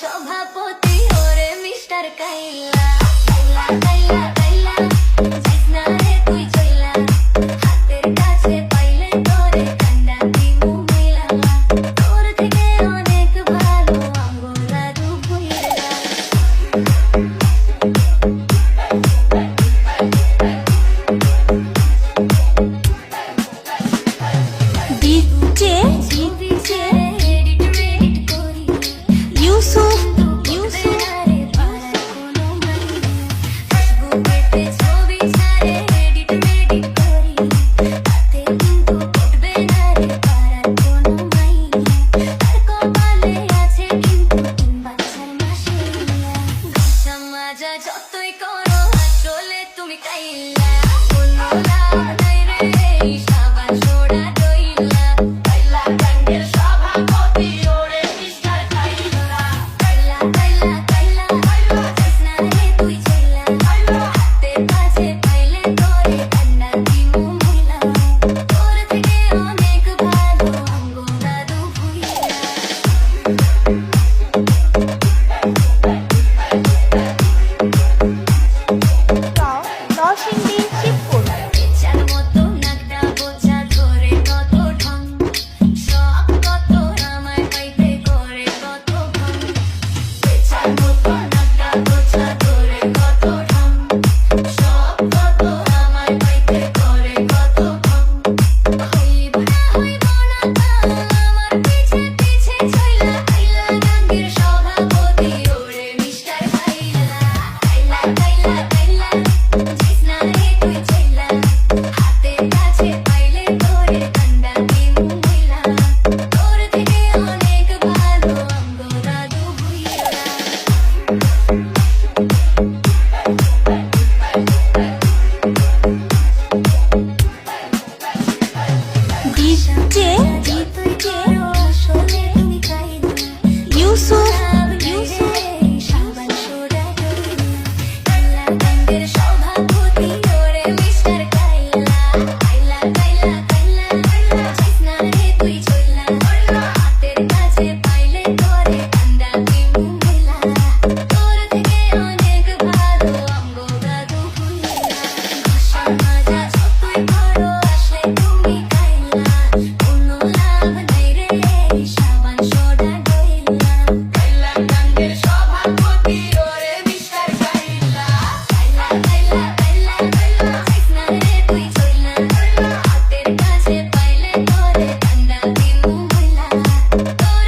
সভাপতি ওরে মিস্টার কাইলা কাইলা কাইলা কাইলা জিসনা রে তুই চইলা হাতের কাছে পাইলে তোরে কান্না দিমু মিলা তোর থেকে অনেক ভালো আমগো দাদু ভুইরা ডিজে ইউসুফ যতই করো আসলে তুমি কাইলা কোনো লাভ নাই রে সাবান সোডা দইলা কাইলা গাঙ্গের সভাপতি ওরে মিস্টার কাইলা কাইলা কাইলা কাইলা জিসনা রে তুই চইলা হাতে কাছে পাইলে তোরে কান্না দিমু মুইলা তোর থেকে অনেক ভালো আমগো দাদু ভুইরা নরসিংদী